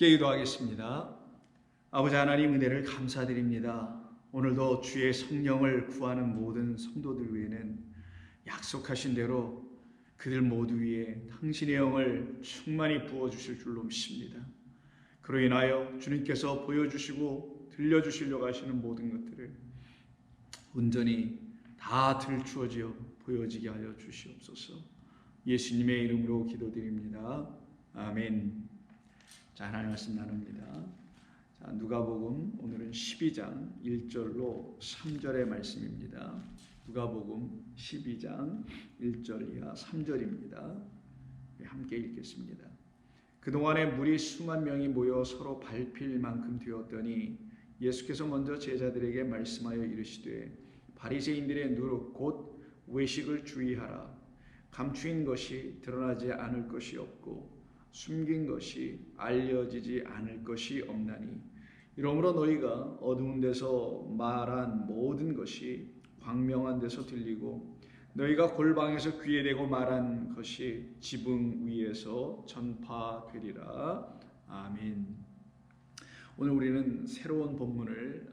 함께 기도하겠습니다. 아버지 하나님, 은혜를 감사드립니다. 오늘도 주의 성령을 구하는 모든 성도들 위에는 약속하신 대로 그들 모두 위에 당신의 영을 충만히 부어주실 줄로 믿습니다. 그로 인하여 주님께서 보여주시고 들려주시려고 하시는 모든 것들을 온전히 다 들추어지어 보여지게 하여 주시옵소서. 예수님의 이름으로 기도드립니다. 아멘. 자, 하나님 말씀 나눕니다. 자, 누가복음 오늘은 12장 1절로 3절의 말씀입니다. 누가복음 12장 1절 이하 3절입니다. 함께 읽겠습니다. 그동안에 무리 수만 명이 모여 서로 밟힐 만큼 되었더니 예수께서 먼저 제자들에게 말씀하여 이르시되 바리새인들의 누룩 곧 외식을 주의하라. 감추인 것이 드러나지 않을 것이 없고 숨긴 것이 알려지지 않을 것이 없나니 이러므로 너희가 어두운 데서 말한 모든 것이 광명한 데서 들리고 너희가 골방에서 귀에 대고 말한 것이 지붕 위에서 전파되리라. 아멘. 오늘 우리는 새로운 본문을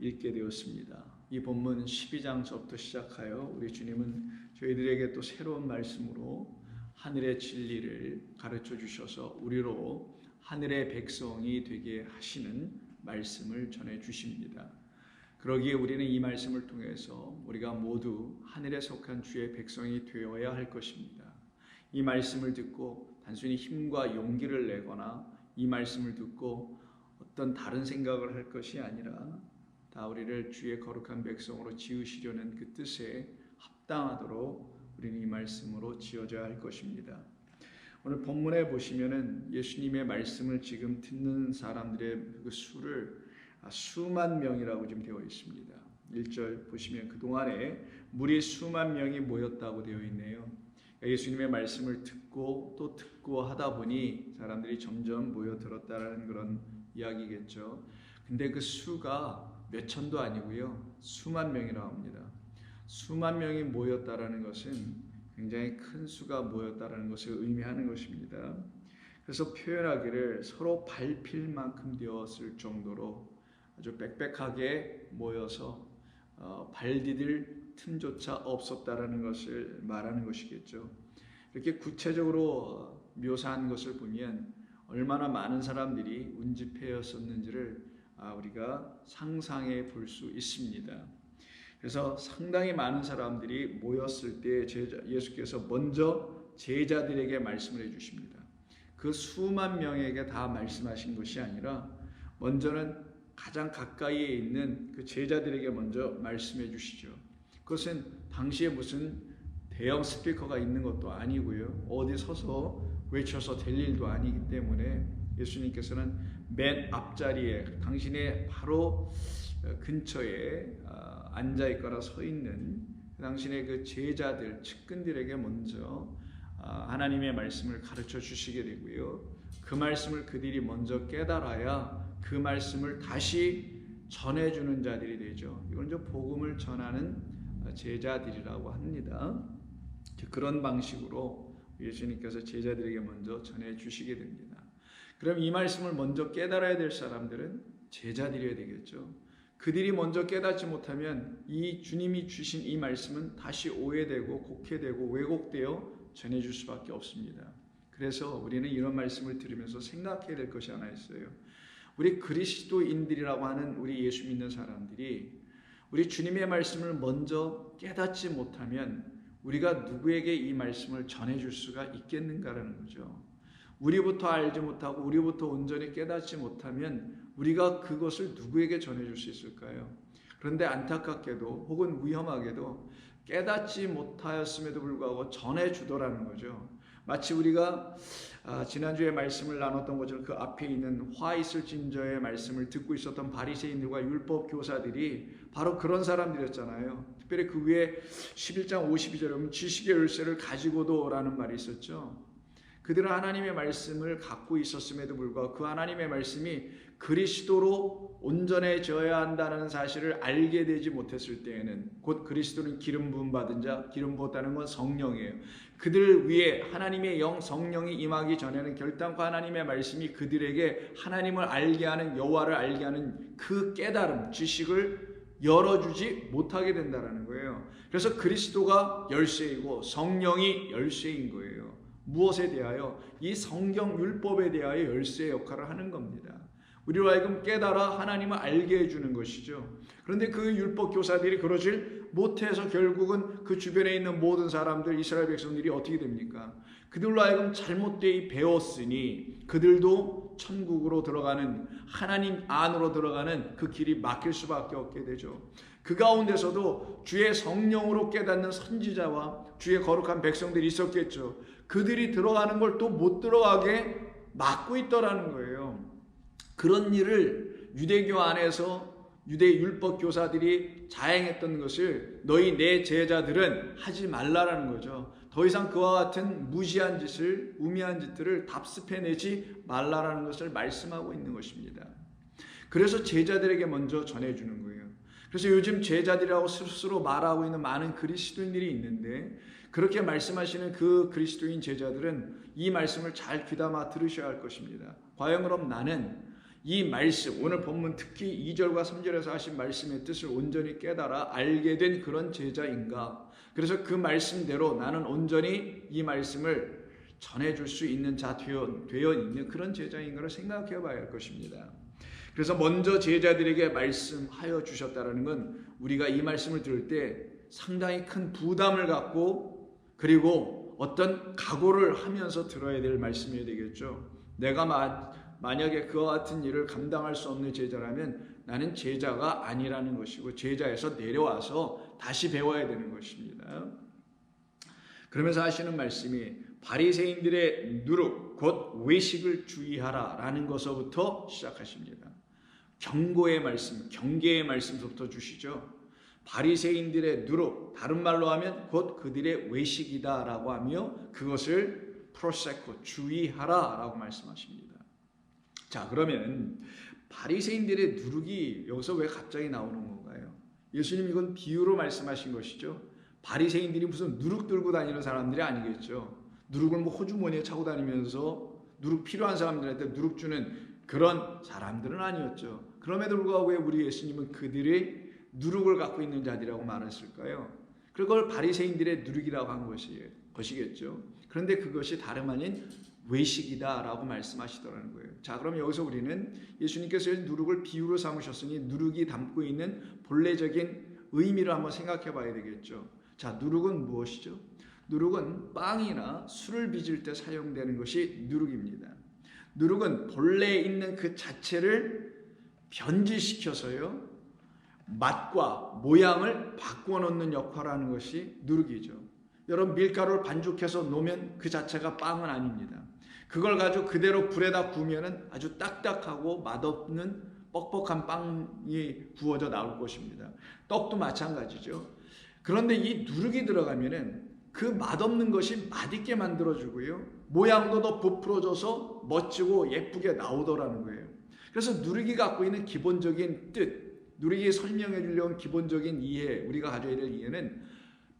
읽게 되었습니다. 이 본문 12장서부터 시작하여 우리 주님은 저희들에게 또 새로운 말씀으로 하늘의 진리를 가르쳐 주셔서 우리로 하늘의 백성이 되게 하시는 말씀을 전해 주십니다. 그러기에 우리는 이 말씀을 통해서 우리가 모두 하늘에 속한 주의 백성이 되어야 할 것입니다. 이 말씀을 듣고 단순히 힘과 용기를 내거나 이 말씀을 듣고 어떤 다른 생각을 할 것이 아니라 다 우리를 주의 거룩한 백성으로 지으시려는 그 뜻에 합당하도록 우리는 이 말씀으로 지어져야 할 것입니다. 오늘 본문에 보시면은 예수님의 말씀을 지금 듣는 사람들의 그 수를 수만 명이라고 지금 되어 있습니다. 1절 보시면 그동안에 무리 수만 명이 모였다고 되어 있네요. 예수님의 말씀을 듣고 또 듣고 하다 보니 사람들이 점점 모여들었다라는 그런 이야기겠죠. 근데 그 수가 몇 천도 아니고요. 수만 명이라고 합니다. 수만 명이 모였다라는 것은 굉장히 큰 수가 모였다라는 것을 의미하는 것입니다. 그래서 표현하기를 서로 밟힐 만큼 되었을 정도로 아주 빽빽하게 모여서 발 디딜 틈조차 없었다라는 것을 말하는 것이겠죠. 이렇게 구체적으로 묘사한 것을 보면 얼마나 많은 사람들이 운집해였었는지를 우리가 상상해 볼 수 있습니다. 그래서 상당히 많은 사람들이 모였을 때 예수께서 먼저 제자들에게 말씀을 해주십니다. 그 수만 명에게 다 말씀하신 것이 아니라 먼저는 가장 가까이에 있는 그 제자들에게 먼저 말씀해 주시죠. 그것은 당시에 무슨 대형 스피커가 있는 것도 아니고요. 어디 서서 외쳐서 될 일도 아니기 때문에 예수님께서는 맨 앞자리에 당신의 바로 근처에 앉아있거나 서있는 당신의 그 제자들, 측근들에게 먼저 하나님의 말씀을 가르쳐 주시게 되고요. 그 말씀을 그들이 먼저 깨달아야 그 말씀을 다시 전해주는 자들이 되죠. 이건 이제 복음을 전하는 제자들이라고 합니다. 그런 방식으로 예수님께서 제자들에게 먼저 전해주시게 됩니다. 그럼 이 말씀을 먼저 깨달아야 될 사람들은 제자들이어야 되겠죠. 그들이 먼저 깨닫지 못하면 이 주님이 주신 이 말씀은 다시 오해되고 곡해되고 왜곡되어 전해줄 수밖에 없습니다. 그래서 우리는 이런 말씀을 들으면서 생각해야 될 것이 하나 있어요. 우리 그리스도인들이라고 하는 우리 예수 믿는 사람들이 우리 주님의 말씀을 먼저 깨닫지 못하면 우리가 누구에게 이 말씀을 전해줄 수가 있겠는가라는 거죠. 우리부터 알지 못하고 우리부터 온전히 깨닫지 못하면 우리가 그것을 누구에게 전해줄 수 있을까요? 그런데 안타깝게도 혹은 위험하게도 깨닫지 못하였음에도 불구하고 전해주더라는 거죠. 마치 우리가 지난주에 말씀을 나눴던 것처럼 그 앞에 있는 화 있을진저의 말씀을 듣고 있었던 바리새인들과 율법 교사들이 바로 그런 사람들이었잖아요. 특별히 그 위에 11장 52절에 보면 지식의 열쇠를 가지고도 라는 말이 있었죠. 그들은 하나님의 말씀을 갖고 있었음에도 불구하고 그 하나님의 말씀이 그리스도로 온전해져야 한다는 사실을 알게 되지 못했을 때에는, 곧 그리스도는 기름 부음 받은 자, 기름 부었다는 건 성령이에요. 그들 위에 하나님의 영 성령이 임하기 전에는 결단코 하나님의 말씀이 그들에게 하나님을 알게 하는, 여호와를 알게 하는 그 깨달음, 지식을 열어주지 못하게 된다는 거예요. 그래서 그리스도가 열쇠이고 성령이 열쇠인 거예요. 무엇에 대하여? 이 성경 율법에 대하여 열쇠의 역할을 하는 겁니다. 우리로 하여금 깨달아 하나님을 알게 해주는 것이죠. 그런데 그 율법 교사들이 그러질 못해서 결국은 그 주변에 있는 모든 사람들, 이스라엘 백성들이 어떻게 됩니까? 그들로 하여금 잘못되이 배웠으니 그들도 천국으로 들어가는, 하나님 안으로 들어가는 그 길이 막힐 수밖에 없게 되죠. 그 가운데서도 주의 성령으로 깨닫는 선지자와 주의 거룩한 백성들이 있었겠죠. 그들이 들어가는 걸 또 못 들어가게 막고 있더라는 거예요. 그런 일을 유대교 안에서 유대 율법 교사들이 자행했던 것을 너희 내 제자들은 하지 말라라는 거죠. 더 이상 그와 같은 무시한 짓을, 우미한 짓들을 답습해내지 말라라는 것을 말씀하고 있는 것입니다. 그래서 제자들에게 먼저 전해주는 거예요. 그래서 요즘 제자들이라고 스스로 말하고 있는 많은 그리스도인들이 있는데, 그렇게 말씀하시는 그 그리스도인 제자들은 이 말씀을 잘 귀담아 들으셔야 할 것입니다. 과연 그럼 나는 이 말씀, 오늘 본문 특히 2절과 3절에서 하신 말씀의 뜻을 온전히 깨달아 알게 된 그런 제자인가? 그래서 그 말씀대로 나는 온전히 이 말씀을 전해줄 수 있는 자 되어 있는 그런 제자인가를 생각해 봐야 할 것입니다. 그래서 먼저 제자들에게 말씀하여 주셨다는 건 우리가 이 말씀을 들을 때 상당히 큰 부담을 갖고, 그리고 어떤 각오를 하면서 들어야 될 말씀이 되겠죠. 내가 만약에 그와 같은 일을 감당할 수 없는 제자라면 나는 제자가 아니라는 것이고, 제자에서 내려와서 다시 배워야 되는 것입니다. 그러면서 하시는 말씀이 바리새인들의 누룩 곧 외식을 주의하라 라는 것서부터 시작하십니다. 경고의 말씀, 경계의 말씀부터 주시죠. 바리새인들의 누룩, 다른 말로 하면 곧 그들의 외식이다 라고 하며 그것을 프로세코, 주의하라 라고 말씀하십니다. 자, 그러면 바리새인들의 누룩이 여기서 왜 갑자기 나오는 건가요? 예수님 이건 비유로 말씀하신 것이죠. 바리새인들이 무슨 누룩 들고 다니는 사람들이 아니겠죠. 누룩을 뭐 호주머니에 차고 다니면서 누룩 필요한 사람들한테 누룩 주는 그런 사람들은 아니었죠. 그럼에도 불구하고 왜 우리 예수님은 그들의 누룩을 갖고 있는 자들이라고 말했을까요? 그걸 바리새인들의 누룩이라고 한 것이겠죠. 그런데 그것이 다름 아닌 외식이다라고 말씀하시더라는 거예요. 자, 그럼 여기서 우리는 예수님께서 누룩을 비유로 삼으셨으니 누룩이 담고 있는 본래적인 의미를 한번 생각해 봐야 되겠죠. 자, 누룩은 무엇이죠? 누룩은 빵이나 술을 빚을 때 사용되는 것이 누룩입니다. 누룩은 본래 있는 그 자체를 변질시켜서요, 맛과 모양을 바꾸어 놓는 역할을 하는 것이 누룩이죠. 여러분, 밀가루를 반죽해서 놓으면 그 자체가 빵은 아닙니다. 그걸 가지고 그대로 불에다 구우면 아주 딱딱하고 맛없는 뻑뻑한 빵이 구워져 나올 것입니다. 떡도 마찬가지죠. 그런데 이 누룩이 들어가면은 그 맛없는 것이 맛있게 만들어주고요, 모양도 더 부풀어져서 멋지고 예쁘게 나오더라는 거예요. 그래서 누룩이 갖고 있는 기본적인 뜻, 누룩이 설명해 주려는 기본적인 이해, 우리가 가져야 될 이해는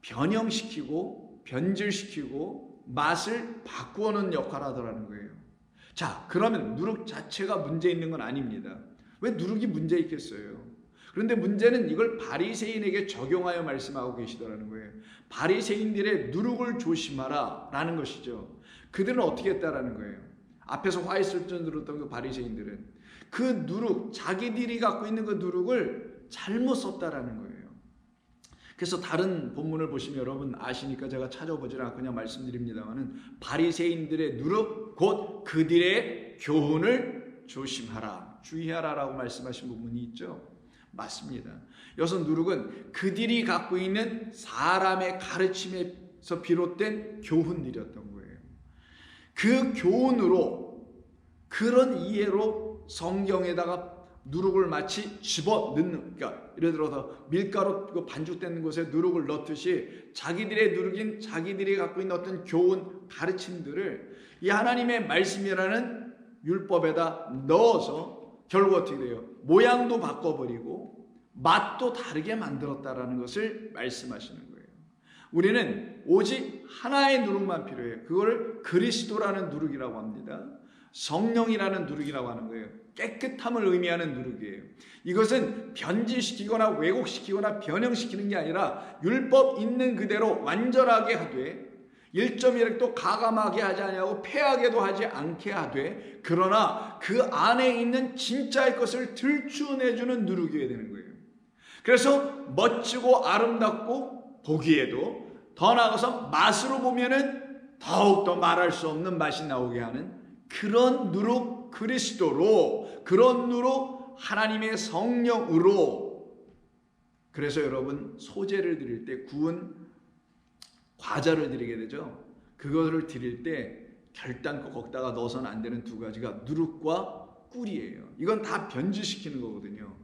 변형시키고 변질시키고 맛을 바꾸어 놓은 역할을 하더라는 거예요. 자, 그러면 누룩 자체가 문제 있는 건 아닙니다. 왜 누룩이 문제 있겠어요? 그런데 문제는 이걸 바리새인에게 적용하여 말씀하고 계시더라는 거예요. 바리새인들의 누룩을 조심하라 라는 것이죠. 그들은 어떻게 했다라는 거예요? 앞에서 화 있을 줄 들었던 그 바리새인들은 그 누룩, 자기들이 갖고 있는 그 누룩을 잘못 썼다라는 거예요. 그래서 다른 본문을 보시면 여러분 아시니까 제가 찾아보질 않고 그냥 말씀드립니다만은 바리새인들의 누룩 곧 그들의 교훈을 조심하라, 주의하라라고 말씀하신 부분이 있죠. 맞습니다. 여기서 누룩은 그들이 갖고 있는 사람의 가르침에서 비롯된 교훈들이었던 거예요. 그 교훈으로, 그런 이해로 성경에다가 누룩을 마치 집어넣는, 그러니까 예를 들어서 밀가루 반죽되는 곳에 누룩을 넣듯이 자기들의 누룩인 자기들이 갖고 있는 어떤 교훈 가르침들을 이 하나님의 말씀이라는 율법에다 넣어서 결국 어떻게 돼요? 모양도 바꿔버리고 맛도 다르게 만들었다라는 것을 말씀하시는 거예요. 우리는 오직 하나의 누룩만 필요해요. 그걸 그리스도라는 누룩이라고 합니다. 성령이라는 누룩이라고 하는 거예요. 깨끗함을 의미하는 누룩이에요. 이것은 변질시키거나 왜곡시키거나 변형시키는 게 아니라 율법 있는 그대로 완전하게 하되 1.1획도 가감하게 하지 아니하고 폐하게도 하지 않게 하되 그러나 그 안에 있는 진짜의 것을 들추어내주는 누룩이어야 되는 거예요. 그래서 멋지고 아름답고 보기에도 더 나아가서 맛으로 보면은 더욱더 말할 수 없는 맛이 나오게 하는 그런 누룩 그리스도로, 그런 누룩 하나님의 성령으로. 그래서 여러분 소제를 드릴 때 구운 과자를 드리게 되죠. 그거를 드릴 때 결단코 거기다가 넣어서는 안 되는 두 가지가 누룩과 꿀이에요. 이건 다 변질시키는 거거든요.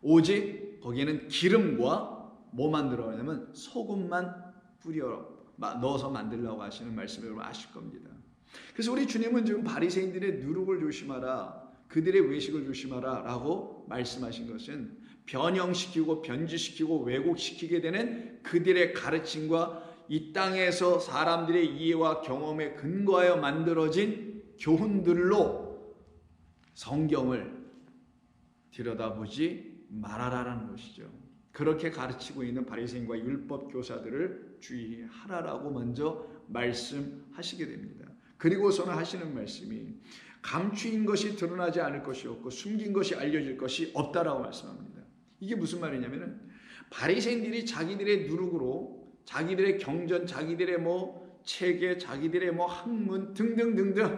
오직 거기에는 기름과 뭐만 들어가냐면 소금만 넣어서 만들려고 하시는 말씀을 여러분 아실 겁니다. 그래서 우리 주님은 지금 바리새인들의 누룩을 조심하라, 그들의 외식을 조심하라 라고 말씀하신 것은 변형시키고 변질시키고 왜곡시키게 되는 그들의 가르침과 이 땅에서 사람들의 이해와 경험에 근거하여 만들어진 교훈들로 성경을 들여다보지 말아라라는 것이죠. 그렇게 가르치고 있는 바리새인과 율법 교사들을 주의하라라고 먼저 말씀하시게 됩니다. 그리고서는 하시는 말씀이 감추인 것이 드러나지 않을 것이 없고 숨긴 것이 알려질 것이 없다라고 말씀합니다. 이게 무슨 말이냐면은 바리새인들이 자기들의 누룩으로 자기들의 경전, 자기들의 체계, 자기들의 학문 등등등등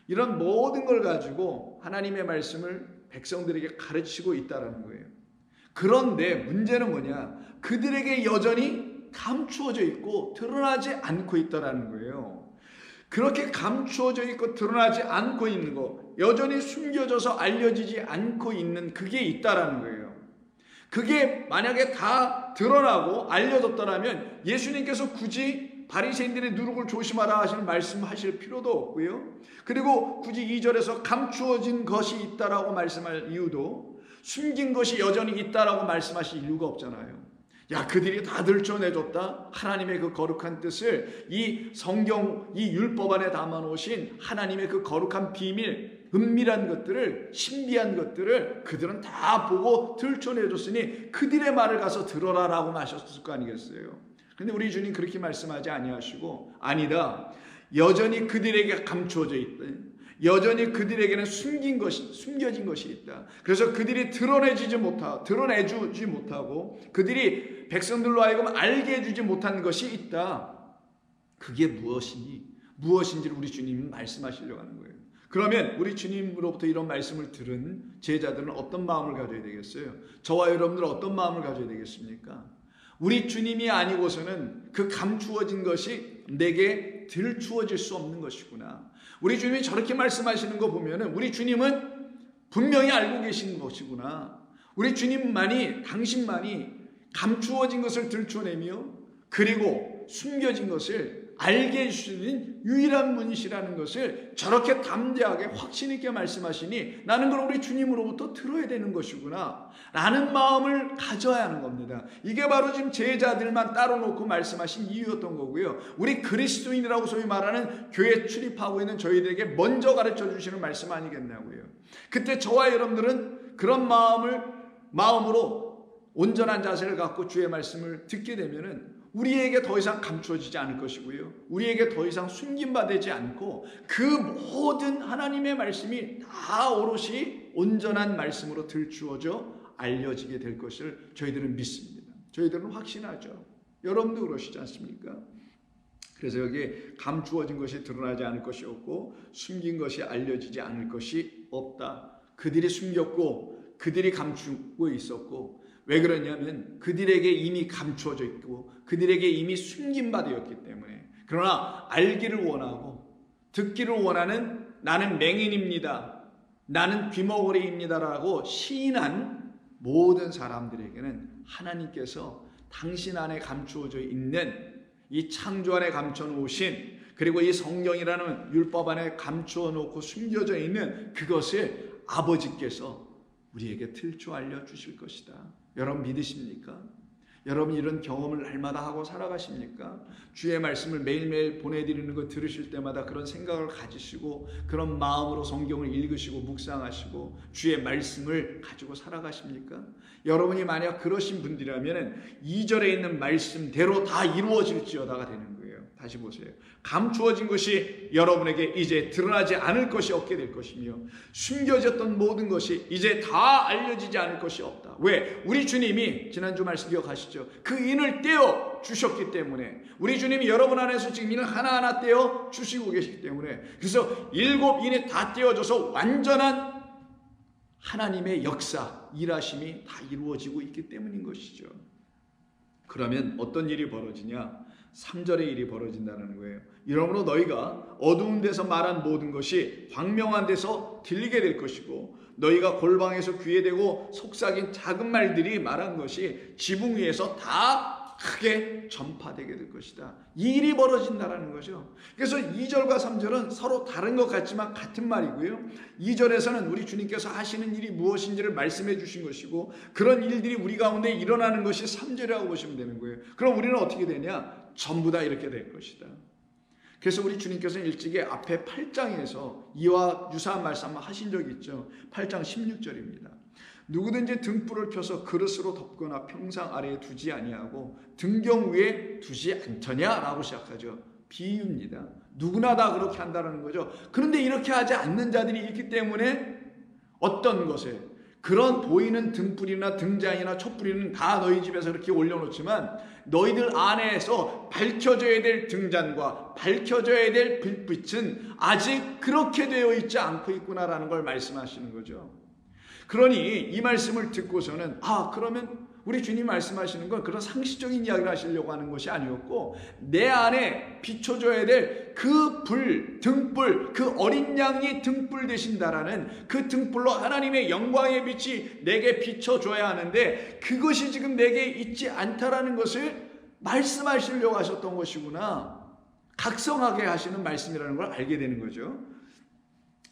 이런 모든 걸 가지고 하나님의 말씀을 백성들에게 가르치고 있다라는 거예요. 그런데 문제는 뭐냐? 그들에게 여전히 감추어져 있고 드러나지 않고 있다라는 거예요. 그렇게 감추어져 있고 드러나지 않고 있는 거, 여전히 숨겨져서 알려지지 않고 있는 그게 있다라는 거예요. 그게 만약에 다 드러나고 알려졌더라면 예수님께서 굳이 바리새인들의 누룩을 조심하라 하시는 말씀하실 필요도 없고요. 그리고 굳이 2절에서 감추어진 것이 있다라고 말씀할 이유도, 숨긴 것이 여전히 있다라고 말씀하실 이유가 없잖아요. 야, 그들이 다 들춰내줬다. 하나님의 그 거룩한 뜻을 이 성경, 이 율법 안에 담아놓으신 하나님의 그 거룩한 비밀, 은밀한 것들을, 신비한 것들을 그들은 다 보고 들춰내줬으니 그들의 말을 가서 들어라라고 하셨을 거 아니겠어요. 근데 우리 주님 그렇게 말씀하지 아니하시고, 아니다, 여전히 그들에게 감추어져 있다. 여전히 그들에게는 숨겨진 것이 있다. 그래서 그들이 드러내주지 못하고 그들이 백성들로 하여금 알게 해주지 못한 것이 있다. 그게 무엇인지를 우리 주님이 말씀하시려고 하는 거예요. 그러면 우리 주님으로부터 이런 말씀을 들은 제자들은 어떤 마음을 가져야 되겠어요? 저와 여러분들은 어떤 마음을 가져야 되겠습니까? 우리 주님이 아니고서는 그 감추어진 것이 내게 들추어질 수 없는 것이구나. 우리 주님이 저렇게 말씀하시는 거 보면은 우리 주님은 분명히 알고 계신 것이구나. 우리 주님만이, 당신만이 감추어진 것을 들춰내며 그리고 숨겨진 것을 알게 해주시는 유일한 분이시라는 것을 저렇게 담대하게 확신 있게 말씀하시니 나는 그럼 우리 주님으로부터 들어야 되는 것이구나 라는 마음을 가져야 하는 겁니다. 이게 바로 지금 제자들만 따로 놓고 말씀하신 이유였던 거고요. 우리 그리스도인이라고 소위 말하는 교회 출입하고 있는 저희들에게 먼저 가르쳐 주시는 말씀 아니겠냐고요. 그때 저와 여러분들은 그런 마음으로 온전한 자세를 갖고 주의 말씀을 듣게 되면은 우리에게 더 이상 감추어지지 않을 것이고요. 우리에게 더 이상 숨김받지 않고 그 모든 하나님의 말씀이 다 오롯이 온전한 말씀으로 들추어져 알려지게 될 것을 저희들은 믿습니다. 저희들은 확신하죠. 여러분도 그러시지 않습니까? 그래서 여기에 감추어진 것이 드러나지 않을 것이 없고 숨긴 것이 알려지지 않을 것이 없다. 그들이 숨겼고 그들이 감추고 있었고, 왜 그러냐면 그들에게 이미 감추어져 있고 그들에게 이미 숨긴 바 되었기 때문에. 그러나 알기를 원하고 듣기를 원하는 나는 맹인입니다, 나는 귀머거리입니다라고 시인한 모든 사람들에게는 하나님께서 당신 안에 감추어져 있는 이 창조 안에 감춰 놓으신, 그리고 이 성경이라는 율법 안에 감추어 놓고 숨겨져 있는 그것을 아버지께서 우리에게 틀초 알려주실 것이다. 여러분 믿으십니까? 여러분 이런 경험을 날마다 하고 살아가십니까? 주의 말씀을 매일매일 보내드리는 거 들으실 때마다 그런 생각을 가지시고 그런 마음으로 성경을 읽으시고 묵상하시고 주의 말씀을 가지고 살아가십니까? 여러분이 만약 그러신 분들이라면 2절에 있는 말씀대로 다 이루어질지어다가 되는 거예요. 다시 보세요. 감추어진 것이 여러분에게 이제 드러나지 않을 것이 없게 될 것이며 숨겨졌던 모든 것이 이제 다 알려지지 않을 것이 없다. 왜? 우리 주님이 지난주 말씀 기억하시죠? 그 인을 떼어 주셨기 때문에, 우리 주님이 여러분 안에서 지금 인을 하나하나 떼어 주시고 계시기 때문에, 그래서 7인이 다 떼어져서 완전한 하나님의 역사, 일하심이 다 이루어지고 있기 때문인 것이죠. 그러면 어떤 일이 벌어지냐? 3절의 일이 벌어진다는 거예요. 이러므로 너희가 어두운 데서 말한 모든 것이 광명한 데서 들리게 될 것이고, 너희가 골방에서 귀에 대고 속삭인 작은 말들이 말한 것이 지붕 위에서 다 크게 전파되게 될 것이다. 이 일이 벌어진다는 거죠. 그래서 2절과 3절은 서로 다른 것 같지만 같은 말이고요. 2절에서는 우리 주님께서 하시는 일이 무엇인지를 말씀해 주신 것이고, 그런 일들이 우리 가운데 일어나는 것이 3절이라고 보시면 되는 거예요. 그럼 우리는 어떻게 되냐? 전부 다 이렇게 될 것이다. 그래서 우리 주님께서는 일찍이 앞에 8장에서 이와 유사한 말씀을 하신 적이 있죠. 8장 16절입니다. 누구든지 등불을 켜서 그릇으로 덮거나 평상 아래에 두지 아니하고 등경 위에 두지 않더냐라고 시작하죠. 비유입니다. 누구나 다 그렇게 한다는 거죠. 그런데 이렇게 하지 않는 자들이 있기 때문에 어떤 것에, 그런 보이는 등불이나 등잔이나 촛불이는 다 너희 집에서 이렇게 올려놓지만 너희들 안에서 밝혀져야 될 등잔과 밝혀져야 될 불빛은 아직 그렇게 되어 있지 않고 있구나라는 걸 말씀하시는 거죠. 그러니 이 말씀을 듣고서는 그러면 우리 주님 말씀하시는 건 그런 상식적인 이야기를 하시려고 하는 것이 아니었고, 내 안에 비춰줘야 될 그 불, 등불, 그 어린 양이 등불 되신다라는 그 등불로 하나님의 영광의 빛이 내게 비춰줘야 하는데 그것이 지금 내게 있지 않다라는 것을 말씀하시려고 하셨던 것이구나, 각성하게 하시는 말씀이라는 걸 알게 되는 거죠.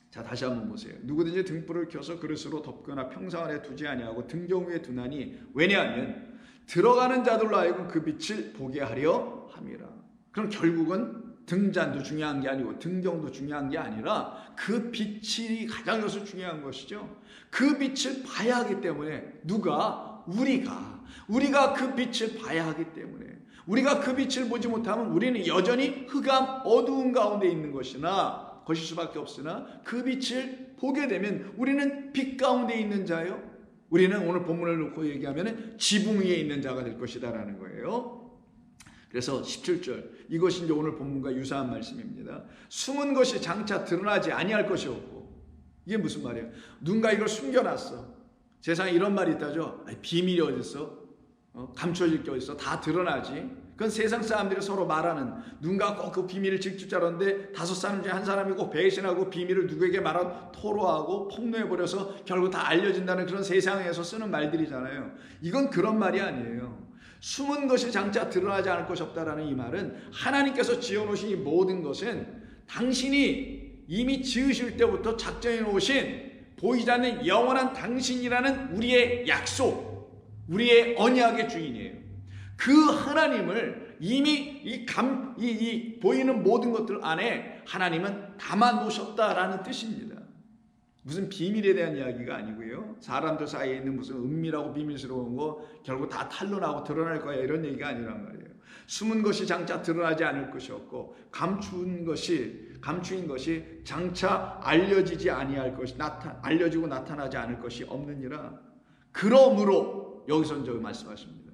자, 다시 한번 보세요. 누구든지 등불을 켜서 그릇으로 덮거나 평상 아래 두지 아니하고 등경 위에 두나니, 왜냐하면 들어가는 자들로 하여금 그 빛을 보게 하려 함이라. 그럼 결국은 등잔도 중요한 게 아니고 등경도 중요한 게 아니라 그 빛이 가장 여기서 중요한 것이죠. 그 빛을 봐야 하기 때문에, 우리가 그 빛을 봐야 하기 때문에, 우리가 그 빛을 보지 못하면 우리는 여전히 흑암 어두운 가운데 있는 것일 수밖에 없으나, 그 빛을 보게 되면 우리는 빛 가운데 있는 자요, 우리는 오늘 본문을 놓고 얘기하면 지붕 위에 있는 자가 될 것이다 라는 거예요. 그래서 17절, 이것이 이제 오늘 본문과 유사한 말씀입니다. 숨은 것이 장차 드러나지 아니할 것이 없고. 이게 무슨 말이에요? 누군가 이걸 숨겨놨어. 세상에 이런 말이 있다죠. 비밀이 어딨어? 감춰질 게 어딨어? 다 드러나지. 그건 세상 사람들이 서로 말하는, 누군가 꼭 그 비밀을 지킬 줄 알았는데 5사람 중에 한 사람이 꼭 배신하고 비밀을 누구에게 말하고 토로하고 폭로해버려서 결국 다 알려진다는 그런 세상에서 쓰는 말들이잖아요. 이건 그런 말이 아니에요. 숨은 것이 장차 드러나지 않을 것이 없다라는 이 말은, 하나님께서 지어놓으신 이 모든 것은 당신이 이미 지으실 때부터 작정해 놓으신 보이지 않는 영원한 당신이라는 우리의 약속, 우리의 언약의 주인이에요. 그 하나님을 이미 이 보이는 모든 것들 안에 하나님은 담아 놓으셨다라는 뜻입니다. 무슨 비밀에 대한 이야기가 아니고요. 사람들 사이에 있는 무슨 은밀하고 비밀스러운 거 결국 다 탄로나고 드러날 거야, 이런 얘기가 아니란 말이에요. 숨은 것이 장차 드러나지 않을 것이 없고, 감추인 것이 장차 알려지지 아니할 것이, 알려지고 나타나지 않을 것이 없느니라. 그러므로 여기서 이제 말씀하십니다.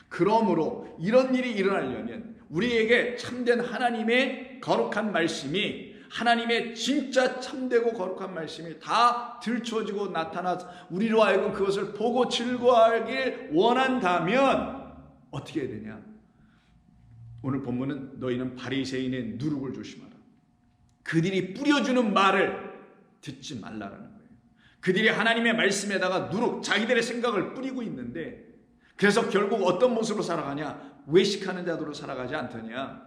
그러므로 이런 일이 일어나려면 우리에게 참된 하나님의 거룩한 말씀이, 하나님의 진짜 참되고 거룩한 말씀이 다 들춰지고 나타나서 우리로 하여금 그것을 보고 즐거워하길 원한다면 어떻게 해야 되냐? 오늘 본문은 너희는 바리새인의 누룩을 조심하라. 그들이 뿌려주는 말을 듣지 말라라는 거예요. 그들이 하나님의 말씀에다가 누룩 자기들의 생각을 뿌리고 있는데, 그래서 결국 어떤 모습으로 살아가냐? 외식하는 자들로 살아가지 않더냐?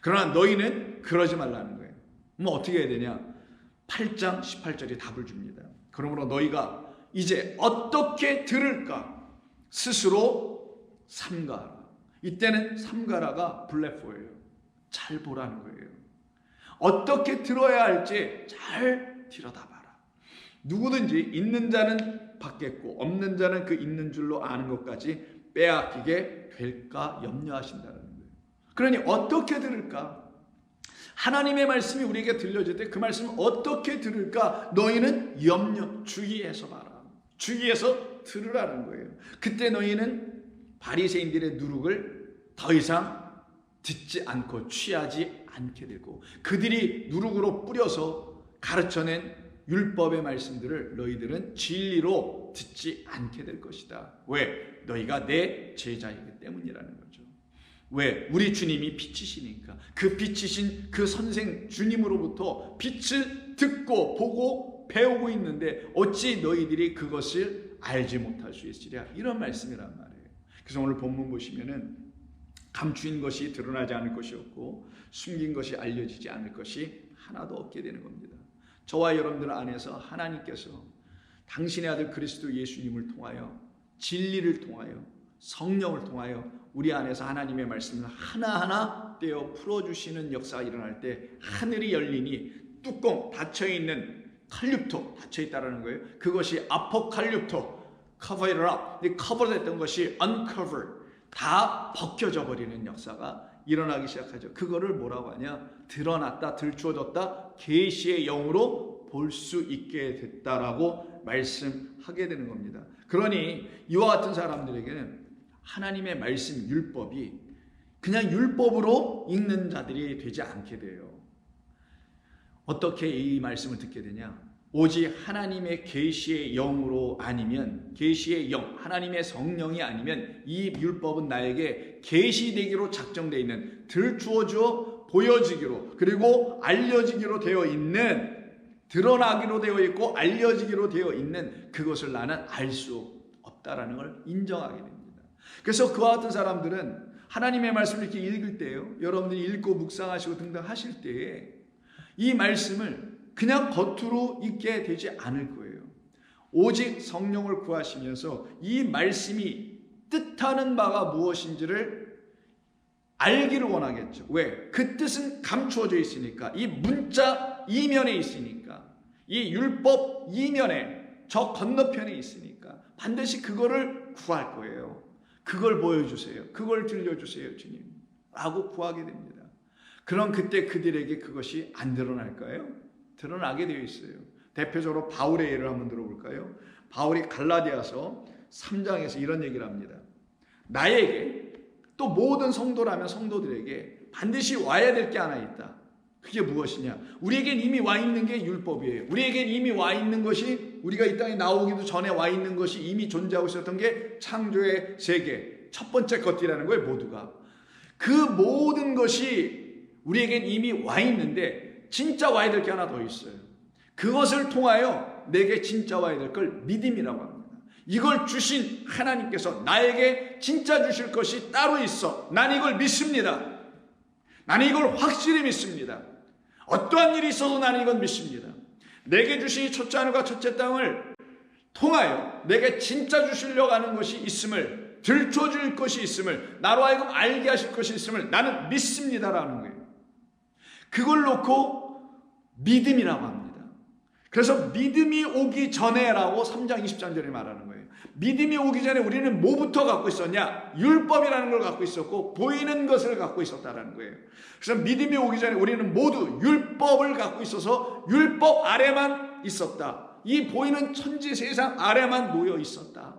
그러나 너희는 그러지 말라는 거예요. 뭐 어떻게 해야 되냐? 8장 18절이 답을 줍니다. 그러므로 너희가 이제 어떻게 들을까? 스스로 삼가하라. 이때는 삼가라가 블레포예요. 잘 보라는 거예요. 어떻게 들어야 할지 잘 들여다봐라. 누구든지 있는 자는 받겠고 없는 자는 그 있는 줄로 아는 것까지 빼앗기게 될까 염려하신다는 거예요. 그러니 어떻게 들을까? 하나님의 말씀이 우리에게 들려질 때 그 말씀을 어떻게 들을까? 너희는 주의해서 봐라. 주의해서 들으라는 거예요. 그때 너희는 바리새인들의 누룩을 더 이상 듣지 않고 취하지 않게 되고, 그들이 누룩으로 뿌려서 가르쳐낸 율법의 말씀들을 너희들은 진리로 듣지 않게 될 것이다. 왜? 너희가 내 제자이기 때문이라는 거죠. 왜? 우리 주님이 빛이시니까. 그 빛이신 그 선생 주님으로부터 빛을 듣고 보고 배우고 있는데 어찌 너희들이 그것을 알지 못할 수 있으랴. 이런 말씀이란 말이에요. 그래서 오늘 본문 보시면은 감추인 것이 드러나지 않을 것이 없고 숨긴 것이 알려지지 않을 것이 하나도 없게 되는 겁니다. 저와 여러분들 안에서 하나님께서 당신의 아들 그리스도 예수님을 통하여, 진리를 통하여, 성령을 통하여 우리 안에서 하나님의 말씀을 하나하나 떼어 풀어주시는 역사가 일어날 때 하늘이 열리니 뚜껑 닫혀있는 칼륨토 닫혀있다는 거예요. 그것이 아포칼륨토, cover it up, 커버됐던 것이 uncover, 다 벗겨져 버리는 역사가 일어나기 시작하죠. 그거를 뭐라고 하냐? 드러났다, 들추어졌다, 계시의 영으로 볼 수 있게 됐다라고 말씀하게 되는 겁니다. 그러니 이와 같은 사람들에게는 하나님의 말씀, 율법이 그냥 율법으로 읽는 자들이 되지 않게 돼요. 어떻게 이 말씀을 듣게 되냐? 오직 하나님의 계시의 영으로 아니면, 계시의 영, 하나님의 성령이 아니면 이 율법은 나에게 계시되기로 작정되어 있는, 들추어져 보여지기로 그리고 알려지기로 되어 있는, 드러나기로 되어 있고 알려지기로 되어 있는 그것을 나는 알 수 없다라는 걸 인정하게 됩니다. 그래서 그와 같은 사람들은 하나님의 말씀을 이렇게 읽을 때요, 여러분들이 읽고 묵상하시고 등등 하실 때에 이 말씀을 그냥 겉으로 읽게 되지 않을 거예요. 오직 성령을 구하시면서 이 말씀이 뜻하는 바가 무엇인지를 알기를 원하겠죠. 왜? 그 뜻은 감추어져 있으니까, 이 문자 이면에 있으니까, 이 율법 이면에, 저 건너편에 있으니까 반드시 그거를 구할 거예요. 그걸 보여주세요. 그걸 들려주세요, 주님. 라고 구하게 됩니다. 그럼 그때 그들에게 그것이 안 드러날까요? 드러나게 되어 있어요. 대표적으로 바울의 예를 한번 들어볼까요? 바울이 갈라디아서 3장에서 이런 얘기를 합니다. 나에게, 또 모든 성도라면 성도들에게 반드시 와야 될 게 하나 있다. 그게 무엇이냐? 우리에겐 이미 와 있는 게 율법이에요. 우리에겐 이미 와 있는 것이, 우리가 이 땅에 나오기도 전에 와 있는 것이 이미 존재하고 있었던 게 창조의 세계, 첫 번째 것이라는 거예요. 모두가. 그 모든 것이 우리에겐 이미 와 있는데 진짜 와야 될 게 하나 더 있어요. 그것을 통하여 내게 진짜 와야 될 걸 믿음이라고 합니다. 이걸 주신 하나님께서 나에게 진짜 주실 것이 따로 있어. 난 이걸 믿습니다. 나는 이걸 확실히 믿습니다. 어떠한 일이 있어도 나는 이건 믿습니다. 내게 주신 이 첫째 하늘과 첫째 땅을 통하여 내게 진짜 주시려고 하는 것이 있음을, 들춰줄 것이 있음을, 나로 하여금 알게 하실 것이 있음을 나는 믿습니다라는 거예요. 그걸 놓고 믿음이라고 합니다. 그래서 믿음이 오기 전에라고 3장 23절에 말하는 거예요. 믿음이 오기 전에 우리는 뭐부터 갖고 있었냐? 율법이라는 걸 갖고 있었고 보이는 것을 갖고 있었다는 거예요. 그래서 믿음이 오기 전에 우리는 모두 율법을 갖고 있어서 율법 아래만 있었다. 이 보이는 천지 세상 아래만 놓여 있었다.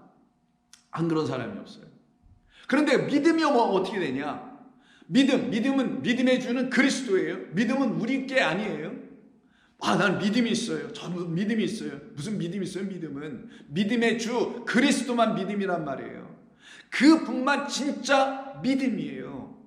안 그런 사람이 없어요. 그런데 믿음이 오면 어떻게 되냐? 믿음은 믿음의 주는 그리스도예요. 믿음은 우리 게 아니에요. 난 믿음이 있어요. 저는 믿음이 있어요. 무슨 믿음이 있어요? 믿음은 믿음의 주 그리스도만 믿음이란 말이에요. 그분만 진짜 믿음이에요.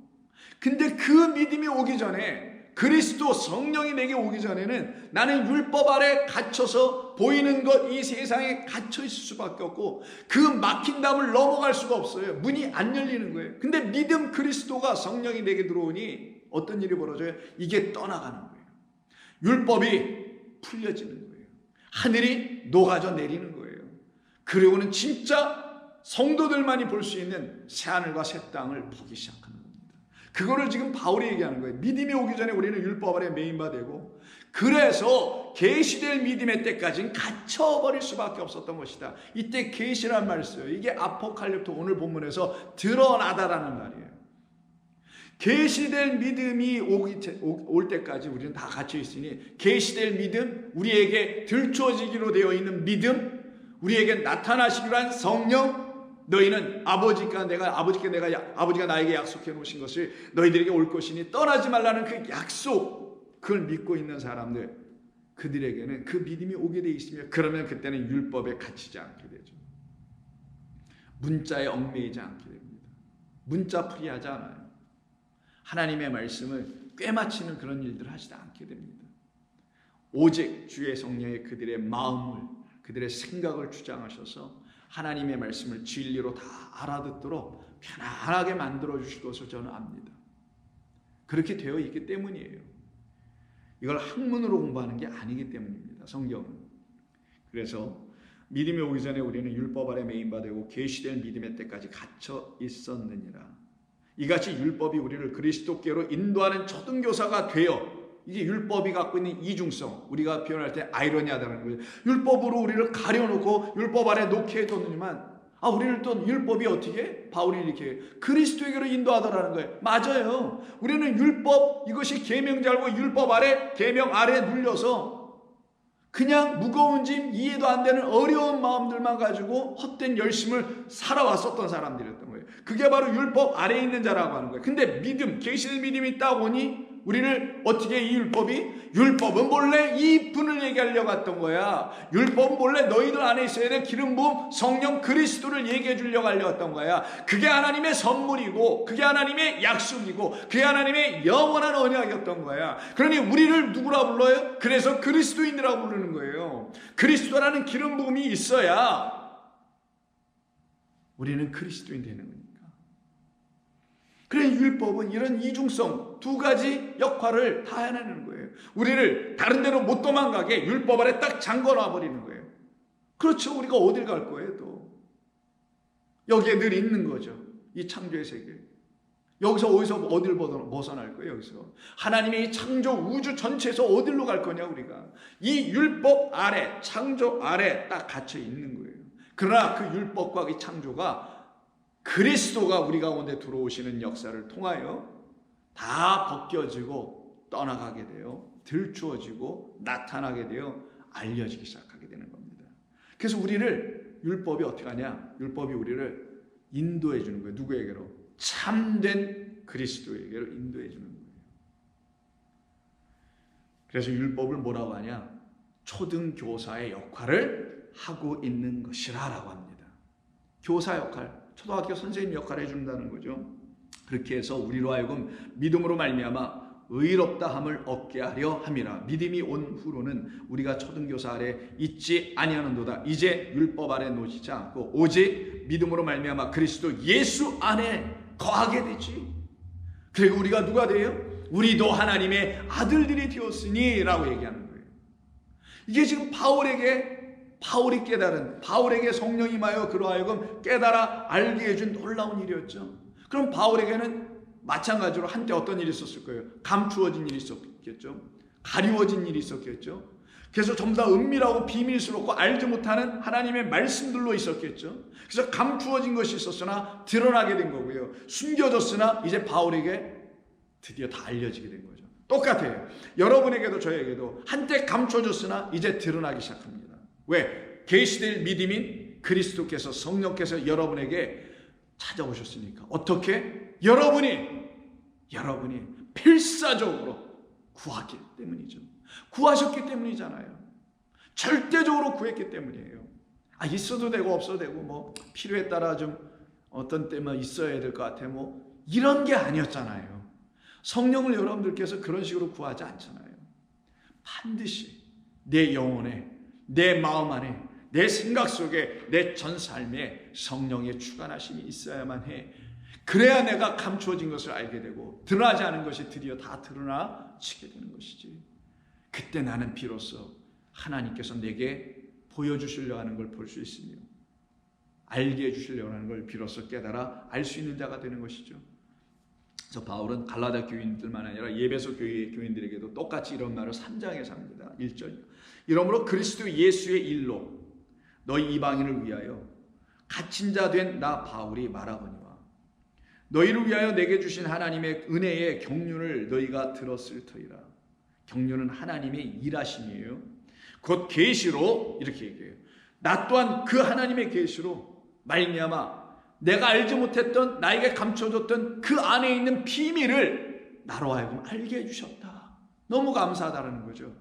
근데 그 믿음이 오기 전에 그리스도 성령이 내게 오기 전에는 나는 율법 아래 갇혀서 보이는 것 이 세상에 갇혀 있을 수밖에 없고 그 막힌 담을 넘어갈 수가 없어요. 문이 안 열리는 거예요. 근데 믿음 그리스도가 성령이 내게 들어오니 어떤 일이 벌어져요? 이게 떠나가는 거예요. 율법이 풀려지는 거예요. 하늘이 녹아져 내리는 거예요. 그리고는 진짜 성도들만이 볼 수 있는 새하늘과 새 땅을 보기 시작하는 겁니다. 그거를 지금 바울이 얘기하는 거예요. 믿음이 오기 전에 우리는 율법 아래 매인바 되고 그래서 계시될 믿음의 때까지는 갇혀버릴 수밖에 없었던 것이다. 이때 계시란 말을 써요. 이게 아포칼립토 오늘 본문에서 드러나다라는 말이에요. 계시될 믿음이 올 때까지 우리는 다 갇혀 있으니 계시될 믿음, 우리에게 들춰지기로 되어 있는 믿음, 우리에게 나타나시기로 한 성령, 너희는 아버지가 나에게 약속해 놓으신 것을 너희들에게 올 것이니 떠나지 말라는 그 약속, 그걸 믿고 있는 사람들, 그들에게는 그 믿음이 오게 돼 있으며 그러면 그때는 율법에 갇히지 않게 되죠. 문자에 얽매이지 않게 됩니다. 문자풀이 하지 않아요. 하나님의 말씀을 꿰맞히는 그런 일들을 하지 않게 됩니다. 오직 주의 성령이 그들의 마음을, 그들의 생각을 주장하셔서 하나님의 말씀을 진리로 다 알아듣도록 편안하게 만들어 주실 것을 저는 압니다. 그렇게 되어 있기 때문이에요. 이걸 학문으로 공부하는 게 아니기 때문입니다. 성경은. 그래서 믿음이 오기 전에 우리는 율법 아래 매인바되고 계시될 믿음의 때까지 갇혀 있었느니라. 이같이 율법이 우리를 그리스도께로 인도하는 초등교사가 되어, 이게 율법이 갖고 있는 이중성, 우리가 표현할 때 아이러니하다는 거예요. 율법으로 우리를 가려놓고 율법 아래 놓게 해뒀느니만 우리를 또 율법이 어떻게? 바울이 이렇게 그리스도에게로 인도하더라는 거예요. 맞아요. 우리는 율법, 이것이 계명인 줄 알고 율법 아래, 계명 아래 눌려서 그냥 무거운 짐, 이해도 안 되는 어려운 마음들만 가지고 헛된 열심을 살아왔었던 사람들이었던 거예요. 그게 바로 율법 아래에 있는 자라고 하는 거예요. 근데 믿음, 계시될 믿음이 있다 보니 우리를 어떻게 이 율법은 본래 이 분을 얘기하려고 했던 거야. 율법은 본래 너희들 안에 있어야 될 기름 부음 성령 그리스도를 얘기해 주려고 하려고 했던 거야. 그게 하나님의 선물이고 그게 하나님의 약속이고 그게 하나님의 영원한 언약이었던 거야. 그러니 우리를 누구라 불러요? 그래서 그리스도인이라고 부르는 거예요. 그리스도라는 기름 부음이 있어야 우리는 그리스도인 되는 거니까. 그래 율법은 이런 이중성 두 가지 역할을 다 해내는 거예요. 우리를 다른 데로 못 도망가게 율법 아래 딱 잠궈놔 버리는 거예요. 그렇죠. 우리가 어딜 갈 거예요 또. 여기에 늘 있는 거죠. 이 창조의 세계. 여기서 어딜 벗어날 거예요. 여기서 하나님의 이 창조 우주 전체에서 어디로 갈 거냐 우리가. 이 율법 아래, 창조 아래 딱 갇혀 있는 거예요. 그러나 그 율법과 이 창조가 그리스도가 우리 가운데 들어오시는 역사를 통하여 다 벗겨지고 떠나가게 되어 들추어지고 나타나게 되어 알려지기 시작하게 되는 겁니다. 그래서 우리를 율법이 어떻게 하냐? 율법이 우리를 인도해 주는 거예요. 누구에게로? 참된 그리스도에게로 인도해 주는 거예요. 그래서 율법을 뭐라고 하냐? 초등교사의 역할을 하고 있는 것이라고 합니다. 교사 역할. 초등학교 선생님 역할을 해준다는 거죠. 그렇게 해서 우리로 하여금 믿음으로 말미암아 의롭다 함을 얻게 하려 함이라. 믿음이 온 후로는 우리가 초등교사 아래 있지 아니하는도다. 이제 율법 아래 놓이지 않고 오직 믿음으로 말미암아 그리스도 예수 안에 거하게 되지. 그리고 우리가 누가 돼요? 우리도 하나님의 아들들이 되었으니 라고 얘기하는 거예요. 이게 지금 바울이 깨달은, 바울에게 성령이 임하여 그로 하여금 깨달아 알게 해준 놀라운 일이었죠. 그럼 바울에게는 마찬가지로 한때 어떤 일이 있었을 거예요? 감추어진 일이 있었겠죠. 가리워진 일이 있었겠죠. 그래서 전부 다 은밀하고 비밀스럽고 알지 못하는 하나님의 말씀들로 있었겠죠. 그래서 감추어진 것이 있었으나 드러나게 된 거고요. 숨겨졌으나 이제 바울에게 드디어 다 알려지게 된 거죠. 똑같아요. 여러분에게도 저에게도 한때 감춰졌으나 이제 드러나기 시작합니다. 왜? 계시될 믿음인 그리스도께서 성령께서 여러분에게 찾아오셨으니까. 어떻게? 여러분이 필사적으로 구하기 때문이죠. 구하셨기 때문이잖아요. 절대적으로 구했기 때문이에요. 있어도 되고 없어도 되고 뭐 필요에 따라 좀 어떤 때만 있어야 될 것 같아 뭐 이런 게 아니었잖아요. 성령을 여러분들께서 그런 식으로 구하지 않잖아요. 반드시 내 영혼에, 내 마음 안에, 내 생각 속에, 내 전 삶에 성령의 주관하심이 있어야만 해. 그래야 내가 감추어진 것을 알게 되고 드러나지 않은 것이 드디어 다 드러나지게 되는 것이지. 그때 나는 비로소 하나님께서 내게 보여주시려고 하는 걸 볼 수 있으며 알게 해주시려고 하는 걸 비로소 깨달아 알 수 있는 자가 되는 것이죠. 그래서 바울은 갈라디아 교인들만 아니라 예배소 교인들에게도 똑같이 이런 말을 3장에서 합니다. 1절. 이러므로 그리스도 예수의 일로 너희 이방인을 위하여 갇힌 자 된 나 바울이 말하거니와 너희를 위하여 내게 주신 하나님의 은혜의 경륜을 너희가 들었을 터이라. 경륜은 하나님의 일하심이에요. 곧 계시로 이렇게 얘기해요. 나 또한 그 하나님의 계시로 말미암아 내가 알지 못했던, 나에게 감춰졌던 그 안에 있는 비밀을 나로 하여금 알게 해주셨다. 너무 감사하다는 거죠.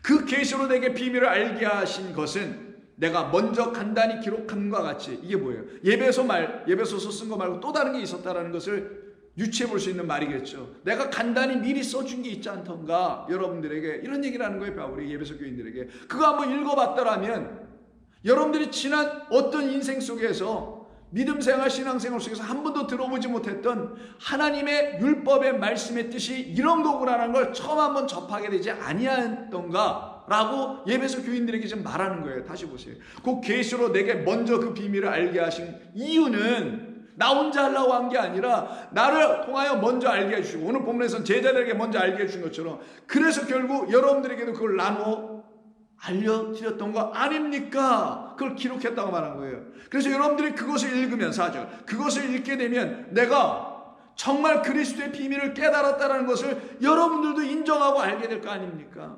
그 계시로 내게 비밀을 알게 하신 것은 내가 먼저 간단히 기록함과 같이, 이게 뭐예요? 예배소서 쓴 거 말고 또 다른 게 있었다라는 것을 유추해 볼 수 있는 말이겠죠. 내가 간단히 미리 써준 게 있지 않던가. 여러분들에게 이런 얘기를 하는 거예요, 바울이 예배소 교인들에게. 그거 한번 읽어봤더라면 여러분들이 지난 어떤 인생 속에서 믿음생활, 신앙생활 속에서 한 번도 들어보지 못했던 하나님의 율법의 말씀의 뜻이 이런 거구나라는 걸 처음 한번 접하게 되지 아니했던가 라고 예배소 교인들에게 지금 말하는 거예요. 다시 보세요. 그 계시로 내게 먼저 그 비밀을 알게 하신 이유는 나 혼자 하려고 한 게 아니라 나를 통하여 먼저 알게 해주시고, 오늘 본문에서는 제자들에게 먼저 알게 해주신 것처럼, 그래서 결국 여러분들에게도 그걸 나누어 알려드렸던 거 아닙니까? 그걸 기록했다고 말한 거예요. 그래서 여러분들이 그것을 읽으면, 4절, 그것을 읽게 되면 내가 정말 그리스도의 비밀을 깨달았다는 것을 여러분들도 인정하고 알게 될 거 아닙니까?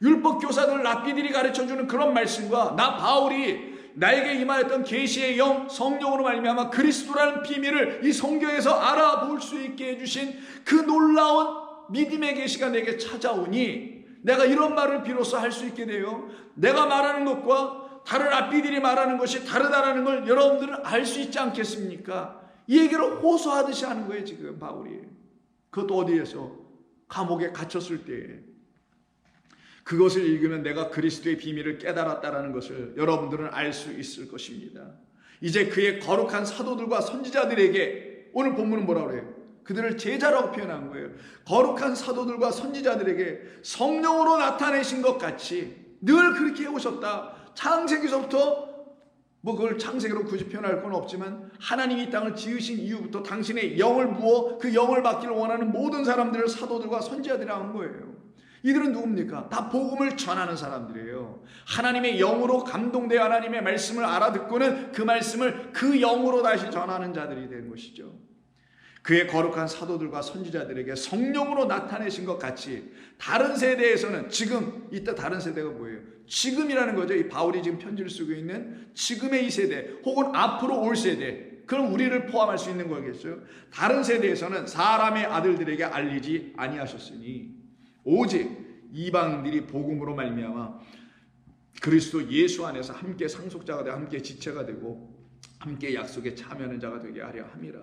율법 교사들, 랍비들이 가르쳐주는 그런 말씀과 나 바울이 나에게 임하였던 계시의 영, 성령으로 말미암아 그리스도라는 비밀을 이 성경에서 알아볼 수 있게 해주신 그 놀라운 믿음의 계시가 내게 찾아오니 내가 이런 말을 비로소 할 수 있게 돼요. 내가 말하는 것과 다른 랍비들이 말하는 것이 다르다라는 걸 여러분들은 알 수 있지 않겠습니까? 이 얘기를 호소하듯이 하는 거예요, 지금 바울이. 그것도 어디에서? 감옥에 갇혔을 때에. 그것을 읽으면 내가 그리스도의 비밀을 깨달았다라는 것을 여러분들은 알 수 있을 것입니다. 이제 그의 거룩한 사도들과 선지자들에게, 오늘 본문은 뭐라고 그래요? 그들을 제자라고 표현한 거예요. 거룩한 사도들과 선지자들에게 성령으로 나타내신 것 같이 늘 그렇게 해오셨다. 창세기서부터, 뭐 그걸 창세기로 굳이 표현할 건 없지만 하나님이 이 땅을 지으신 이후부터 당신의 영을 부어 그 영을 받기를 원하는 모든 사람들을 사도들과 선지자들이라고 한 거예요. 이들은 누굽니까? 다 복음을 전하는 사람들이에요. 하나님의 영으로 감동되어 하나님의 말씀을 알아듣고는 그 말씀을 그 영으로 다시 전하는 자들이 되는 것이죠. 그의 거룩한 사도들과 선지자들에게 성령으로 나타내신 것 같이 다른 세대에서는, 지금 이때 다른 세대가 뭐예요? 지금이라는 거죠. 이 바울이 지금 편지를 쓰고 있는 지금의 이 세대, 혹은 앞으로 올 세대, 그럼 우리를 포함할 수 있는 거겠죠. 다른 세대에서는 사람의 아들들에게 알리지 아니하셨으니 오직 이방인들이 복음으로 말미암아 그리스도 예수 안에서 함께 상속자가 되고 함께 지체가 되고 함께 약속에 참여하는 자가 되게 하려 함이라.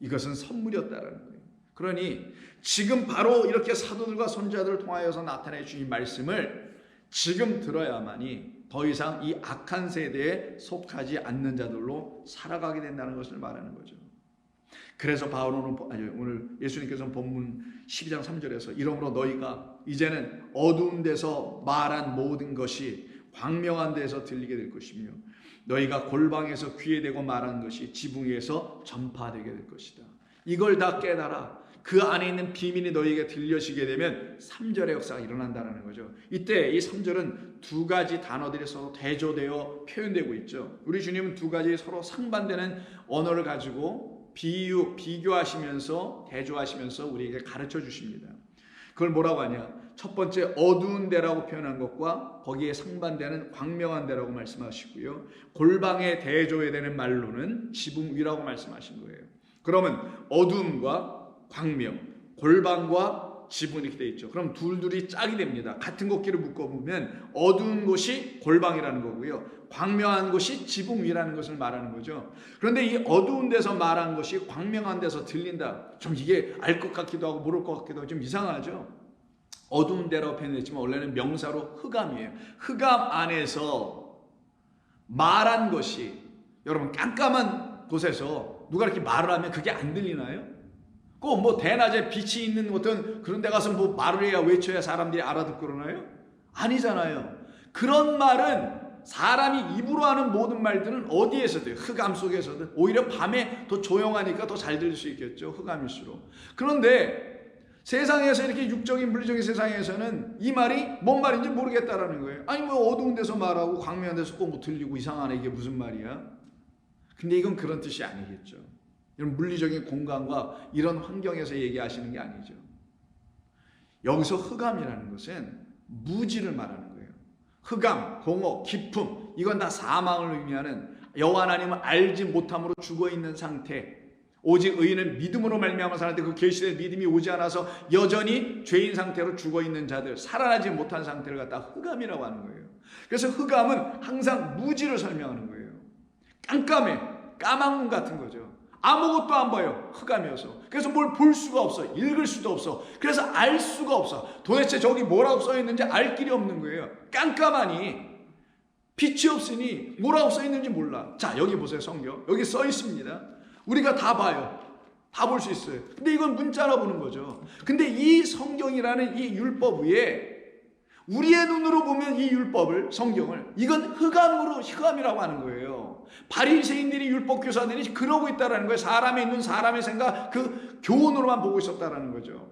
이것은 선물이었다라는 거예요. 그러니 지금 바로 이렇게 사도들과 선지자들을 통하여서 나타내 주신 말씀을 지금 들어야만이 더 이상 이 악한 세대에 속하지 않는 자들로 살아가게 된다는 것을 말하는 거죠. 그래서 바울은 오늘 예수님께서는 본문 12장 3절에서 이러므로 너희가 이제는 어두운 데서 말한 모든 것이 광명한 데서 들리게 될 것이며 너희가 골방에서 귀에 대고 말한 것이 지붕 위에서 전파되게 될 것이다. 이걸 다 깨달아 그 안에 있는 비밀이 너희에게 들려지게 되면 3절의 역사가 일어난다는 거죠. 이때 이 3절은 두 가지 단어들이 서로 대조되어 표현되고 있죠. 우리 주님은 두 가지 서로 상반되는 언어를 가지고 비교하시면서 대조하시면서 우리에게 가르쳐 주십니다. 그걸 뭐라고 하냐? 첫 번째 어두운 데라고 표현한 것과 거기에 상반되는 광명한 데라고 말씀하시고요. 골방에 대조해야 되는 말로는 지붕 위라고 말씀하신 거예요. 그러면 어두움과 광명, 골방과 지붕 이렇게 돼 있죠. 그럼 둘둘이 짝이 됩니다. 같은 곡기를 묶어보면 어두운 곳이 골방이라는 거고요. 광명한 곳이 지붕 위라는 것을 말하는 거죠. 그런데 이 어두운 데서 말한 것이 광명한 데서 들린다. 좀 이게 알 것 같기도 하고 모를 것 같기도 하고 좀 이상하죠. 어두운 데라고 표현했지만 원래는 명사로 흑암이에요. 흑암 안에서 말한 것이, 여러분 깜깜한 곳에서 누가 이렇게 말을 하면 그게 안 들리나요? 꼭 뭐 대낮에 빛이 있는 어떤 그런 데 가서 뭐 말을 해야 외쳐야 사람들이 알아듣고 그러나요? 아니잖아요. 그런 말은 사람이 입으로 하는 모든 말들은 어디에서든, 흑암 속에서든, 오히려 밤에 더 조용하니까 더 잘 들릴 수 있겠죠. 흑암일수록. 그런데 세상에서 이렇게 육적인 물리적인 세상에서는 이 말이 뭔 말인지 모르겠다라는 거예요. 아니 뭐 어두운 데서 말하고 광명한 데서 꼭 뭐 들리고 이상하네, 이게 무슨 말이야? 근데 이건 그런 뜻이 아니겠죠. 이런 물리적인 공간과 이런 환경에서 얘기하시는 게 아니죠. 여기서 흑암이라는 것은 무지를 말하는 거예요. 흑암, 공허, 깊음, 이건 다 사망을 의미하는, 여호와 하나님을 알지 못함으로 죽어있는 상태, 오직 의인은 믿음으로 말미암아 사는데 그 계시된 믿음이 오지 않아서 여전히 죄인 상태로 죽어있는 자들, 살아나지 못한 상태를 갖다 흑암이라고 하는 거예요. 그래서 흑암은 항상 무지를 설명하는 거예요. 깜깜해, 까만 문 같은 거죠. 아무것도 안 보여, 흑암이어서. 그래서 뭘 볼 수가 없어, 읽을 수도 없어. 그래서 알 수가 없어. 도대체 저기 뭐라고 써있는지 알 길이 없는 거예요. 깜깜하니 빛이 없으니 뭐라고 써있는지 몰라. 자, 여기 보세요. 성경 여기 써있습니다. 우리가 다 봐요. 다 볼 수 있어요. 근데 이건 문자로 보는 거죠. 근데 이 성경이라는 이 율법 위에 우리의 눈으로 보면 이 율법을, 성경을, 이건 흑암이라고 하는 거예요. 바리새인들이, 율법 교사들이 그러고 있다라는 거예요. 사람의 눈, 사람의 생각, 그 교훈으로만 보고 있었다라는 거죠.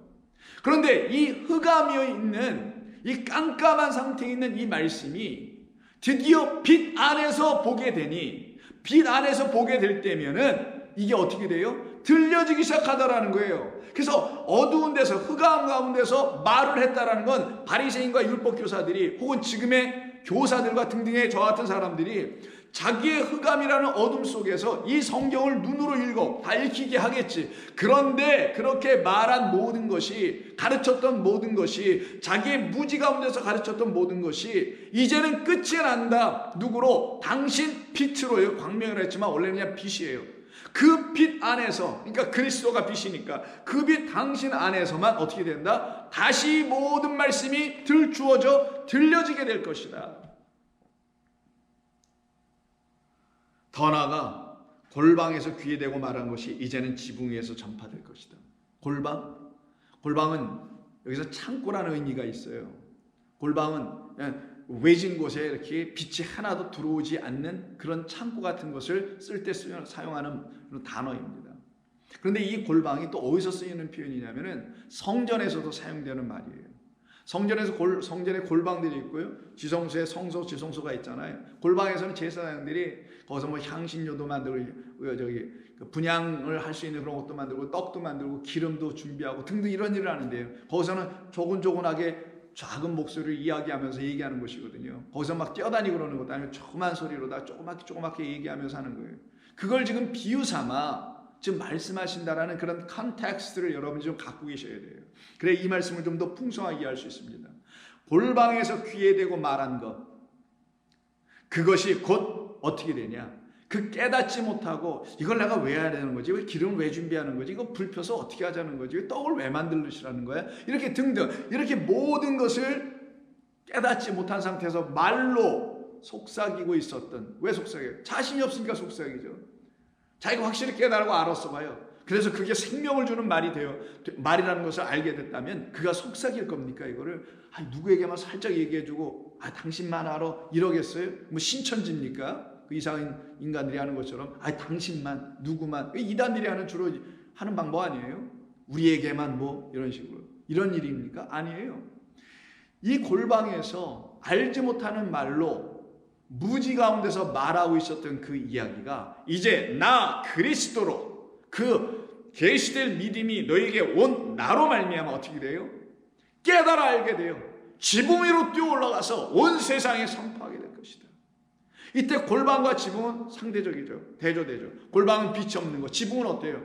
그런데 이 흑암이 있는, 이 깜깜한 상태에 있는 이 말씀이 드디어 빛 안에서 보게 되니, 빛 안에서 보게 될 때면은 이게 어떻게 돼요? 들려지기 시작하다라는 거예요. 그래서 어두운 데서, 흑암 가운데서 말을 했다라는 건 바리새인과 율법 교사들이, 혹은 지금의 교사들과 등등의 저 같은 사람들이 자기의 흑암이라는 어둠 속에서 이 성경을 눈으로 읽어 다 읽히게 하겠지. 그런데 그렇게 말한 모든 것이, 가르쳤던 모든 것이, 자기의 무지 가운데서 가르쳤던 모든 것이 이제는 끝이 난다. 누구로? 당신 빛으로요. 광명이라 했지만 원래는 그냥 빛이에요. 그 빛 안에서, 그러니까 그리스도가 빛이니까 그 빛 당신 안에서만 어떻게 된다? 다시 모든 말씀이 들추어져 들려지게 될 것이다. 더 나아가 골방에서 귀에 대고 말한 것이 이제는 지붕 위에서 전파될 것이다. 골방은 여기서 창고라는 의미가 있어요. 골방은 외진 곳에 이렇게 빛이 하나도 들어오지 않는 그런 창고 같은 것을 쓸 때 사용하는 그런 단어입니다. 그런데 이 골방이 또 어디서 쓰이는 표현이냐면은 성전에서도 사용되는 말이에요. 성전에 골방들이 있고요. 지성소에 성소, 지성소가 있잖아요. 골방에서는 제사장들이 거기서 뭐 향신료도 만들고, 저기 분향을 할 수 있는 그런 것도 만들고, 떡도 만들고, 기름도 준비하고 등등 이런 일을 하는데요. 거기서는 조곤조곤하게 작은 목소리를 이야기하면서 얘기하는 것이거든요. 거기서 막 뛰어다니고 그러는 것도 아니고 조그만 소리로다 조그맣게 얘기하면서 하는 거예요. 그걸 지금 비유 삼아 지금 말씀하신다라는 그런 컨텍스트를 여러분이 좀 갖고 계셔야 돼요. 그래 이 말씀을 좀 더 풍성하게 이해할 수 있습니다. 골방에서 귀에 대고 말한 것, 그것이 곧 어떻게 되냐? 그 깨닫지 못하고 이걸 내가 왜 해야 되는 거지? 왜 기름을 왜 준비하는 거지? 이거 불 펴서 어떻게 하자는 거지? 떡을 왜 만들으시라는 거야? 이렇게 등등, 이렇게 모든 것을 깨닫지 못한 상태에서 말로 속삭이고 있었던, 왜 속삭여요? 자신이 없으니까 속삭이죠. 자기가 확실히 깨달고 알았어 봐요. 그래서 그게 생명을 주는 말이 돼요. 말이라는 것을 알게 됐다면 그가 속삭일 겁니까? 이거를 누구에게만 살짝 얘기해주고 당신만 알아 이러겠어요? 뭐 신천지입니까? 그 이상한 인간들이 하는 것처럼 당신만, 누구만, 이단들이 주로 하는 방법 아니에요? 우리에게만 뭐 이런 식으로, 이런 일입니까? 아니에요. 이 골방에서 알지 못하는 말로 무지 가운데서 말하고 있었던 그 이야기가 이제 나 그리스도로, 그 계시될 믿음이 너에게 온 나로 말미암아 어떻게 돼요? 깨달아 알게 돼요. 지붕 위로 뛰어 올라가서 온 세상에 선포하게 될 것이다. 이때 골방과 지붕은 상대적이죠. 대조되죠. 골방은 빛이 없는 것, 지붕은 어때요?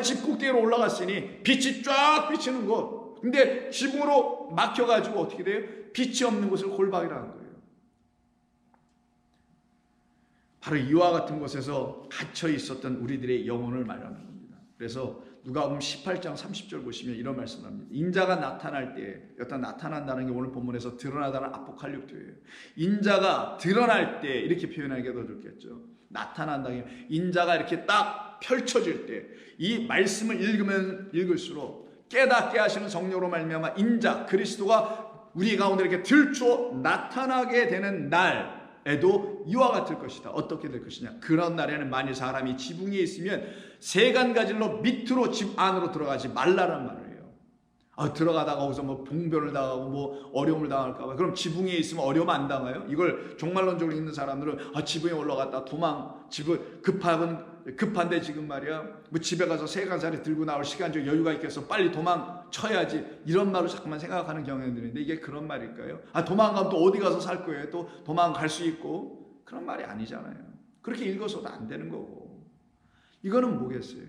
집 꼭대기로 올라갔으니 빛이 쫙 비치는 곳. 근데 지붕으로 막혀가지고 어떻게 돼요? 빛이 없는 곳을 골방이라는 거예요. 바로 이와 같은 곳에서 갇혀 있었던 우리들의 영혼을 말하는 겁니다. 그래서 누가복음 18장 30절 보시면 이런 말씀을 합니다. 인자가 나타날 때, 여기다 나타난다는 게 오늘 본문에서 드러나다는 아포칼립토예요. 인자가 드러날 때 이렇게 표현하기가 더 좋겠죠. 나타난다는 게 인자가 이렇게 딱 펼쳐질 때, 이 말씀을 읽으면 읽을수록 깨닫게 하시는 성령으로 말미암아 인자 그리스도가 우리 가운데 이렇게 들추어 나타나게 되는 날에도 이와 같을 것이다. 어떻게 될 것이냐? 그런 날에는 만일 사람이 지붕에 있으면 세간가질로 밑으로 집 안으로 들어가지 말라는 말이에요. 들어가다가 거기서 뭐 봉변을 당하고 뭐 어려움을 당할까 봐. 그럼 지붕에 있으면 어려움 안 당해요? 이걸 종말론적으로 있는 사람들은 지붕에 올라갔다 집을 급한데 지금 말이야 뭐 집에 가서 세간살이 들고 나올 시간적 여유가 있겠어, 빨리 도망쳐야지, 이런 말로 자꾸만 생각하는 경향들이 있는데 이게 그런 말일까요? 도망가면 또 어디 가서 살 거예요? 또 도망갈 수 있고, 그런 말이 아니잖아요. 그렇게 읽어서도 안 되는 거고. 이거는 뭐겠어요?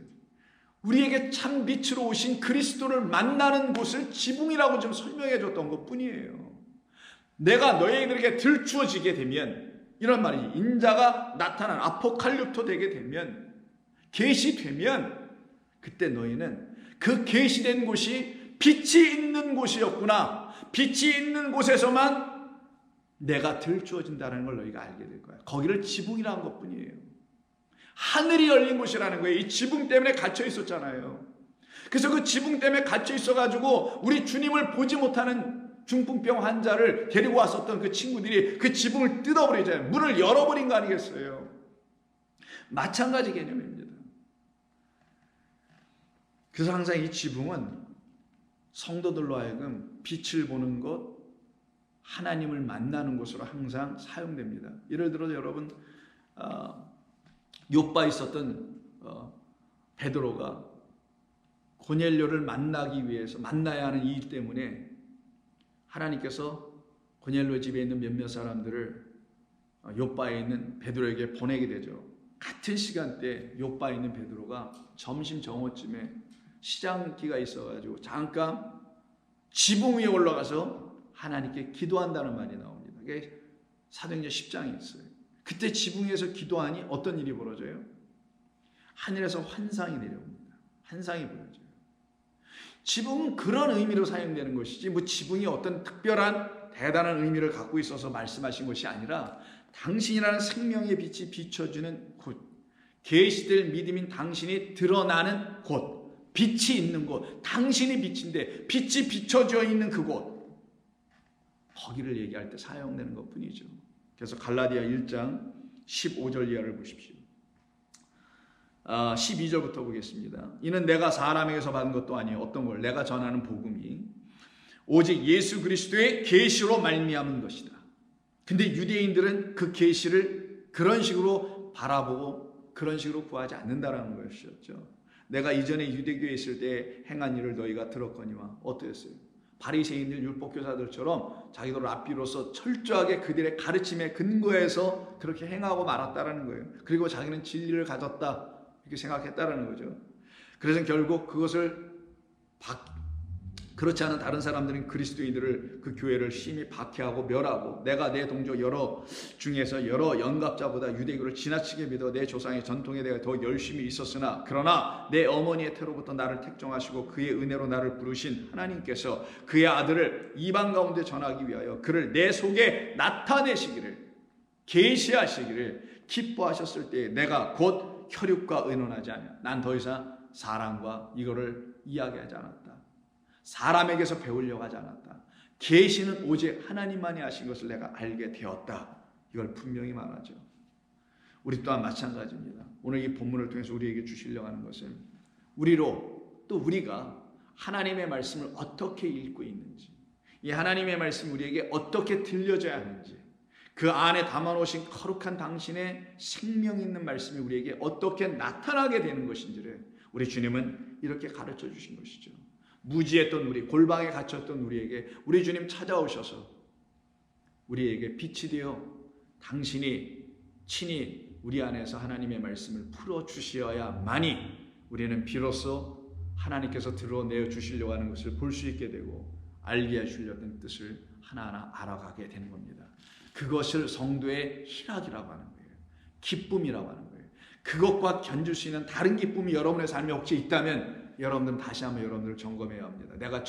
우리에게 참 빛으로 오신 그리스도를 만나는 곳을 지붕이라고 좀 설명해 줬던 것 뿐이에요. 내가 너희들에게 들추어지게 되면, 이런 말이지, 인자가 나타난 아포칼립토 되게 되면, 계시되면, 그때 너희는 그 계시된 곳이 빛이 있는 곳이었구나, 빛이 있는 곳에서만 내가 들추어진다는 걸 너희가 알게 될 거야. 거기를 지붕이라는 것 뿐이에요. 하늘이 열린 곳이라는 거예요. 이 지붕 때문에 갇혀 있었잖아요. 그래서 그 지붕 때문에 갇혀 있어가지고 우리 주님을 보지 못하는 중풍병 환자를 데리고 왔었던 그 친구들이 그 지붕을 뜯어버리잖아요. 문을 열어버린 거 아니겠어요? 마찬가지 개념입니다. 그래서 항상 이 지붕은 성도들로 하여금 빛을 보는 것, 하나님을 만나는 곳으로 항상 사용됩니다. 예를 들어 여러분, 욥바에 있었던 베드로가 고넬료를 만나기 위해서, 만나야 하는 이유 때문에 하나님께서 고넬료 집에 있는 몇몇 사람들을 욥바에 있는 베드로에게 보내게 되죠. 같은 시간대 욥바에 있는 베드로가 점심 정오쯤에 시장기가 있어가지고 잠깐 지붕 위에 올라가서 하나님께 기도한다는 말이 나옵니다. 그게 사도행전 10장에 있어요. 그때 지붕에서 기도하니 어떤 일이 벌어져요? 하늘에서 환상이 내려옵니다. 환상이 보여져요. 지붕은 그런 의미로 사용되는 것이지, 뭐 지붕이 어떤 특별한 대단한 의미를 갖고 있어서 말씀하신 것이 아니라, 당신이라는 생명의 빛이 비춰주는 곳, 계시될 믿음인 당신이 드러나는 곳, 빛이 있는 곳, 당신이 빛인데 빛이 비춰져 있는 그곳, 거기를 얘기할 때 사용되는 것 뿐이죠. 그래서 갈라디아 1장 15절 이하를 보십시오. 12절부터 보겠습니다. 이는 내가 사람에게서 받은 것도 아니요, 어떤 걸, 내가 전하는 복음이 오직 예수 그리스도의 계시로 말미암은 것이다. 근데 유대인들은 그 계시를 그런 식으로 바라보고 그런 식으로 구하지 않는다라는 것이었죠. 내가 이전에 유대교에 있을 때 행한 일을 너희가 들었거니와 어떠했어요? 바리새인들, 율법교사들처럼 자기도 랍비로서 철저하게 그들의 가르침에 근거해서 그렇게 행하고 말았다라는 거예요. 그리고 자기는 진리를 가졌다 이렇게 생각했다라는 거죠. 그래서 결국 그것을 그렇지 않은 다른 사람들은 그리스도인들을, 그 교회를 심히 박해하고 멸하고, 내가 내 동족 중에서 여러 영갑자보다 유대교를 지나치게 믿어 내 조상의 전통에 대해 더 열심히 있었으나, 그러나 내 어머니의 태로부터 나를 택정하시고 그의 은혜로 나를 부르신 하나님께서 그의 아들을 이방 가운데 전하기 위하여 그를 내 속에 나타내시기를, 계시하시기를 기뻐하셨을 때 내가 곧 혈육과 의논하지 않아. 난 더 이상 사람과 이거를 이야기하지 않았다. 사람에게서 배우려고 하지 않았다. 계시는 오직 하나님만이 하신 것을 내가 알게 되었다. 이걸 분명히 말하죠. 우리 또한 마찬가지입니다. 오늘 이 본문을 통해서 우리에게 주시려고 하는 것은, 우리가 하나님의 말씀을 어떻게 읽고 있는지, 이 하나님의 말씀 우리에게 어떻게 들려져야 하는지, 그 안에 담아놓으신 거룩한 당신의 생명 있는 말씀이 우리에게 어떻게 나타나게 되는 것인지를 우리 주님은 이렇게 가르쳐 주신 것이죠. 무지했던 우리, 골방에 갇혔던 우리에게 우리 주님 찾아오셔서 우리에게 빛이 되어 당신이 친히 우리 안에서 하나님의 말씀을 풀어주셔야만이 우리는 비로소 하나님께서 드러내어 주시려고 하는 것을 볼 수 있게 되고 알게 하시려는 뜻을 하나하나 알아가게 되는 겁니다. 그것을 성도의 희락이라고 하는 거예요. 기쁨이라고 하는 거예요. 그것과 견줄 수 있는 다른 기쁨이 여러분의 삶에 혹시 있다면 여러분들은 다시 한번 여러분들을 점검해야 합니다. 내가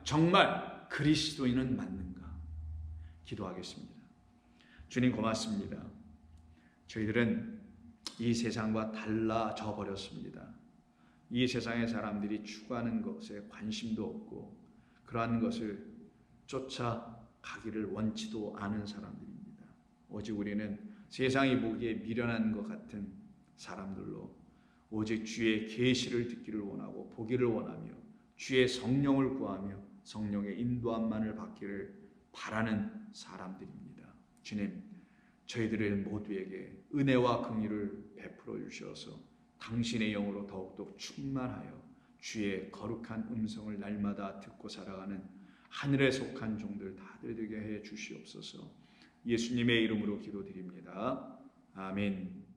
정말 그리스도인은 맞는가? 기도하겠습니다. 주님 고맙습니다. 저희들은 이 세상과 달라져 버렸습니다. 이 세상의 사람들이 추구하는 것에 관심도 없고 그러한 것을 쫓아가기를 원치도 않은 사람들입니다. 오직 우리는 세상이 보기에 미련한 것 같은 사람들로 오직 주의 계시를 듣기를 원하고 보기를 원하며 주의 성령을 구하며 성령의 인도함만을 받기를 바라는 사람들입니다. 주님, 저희들의 모두에게 은혜와 긍휼을 베풀어 주셔서 당신의 영으로 더욱더 충만하여 주의 거룩한 음성을 날마다 듣고 살아가는 하늘에 속한 종들 다들 되게 해 주시옵소서. 예수님의 이름으로 기도드립니다. 아멘.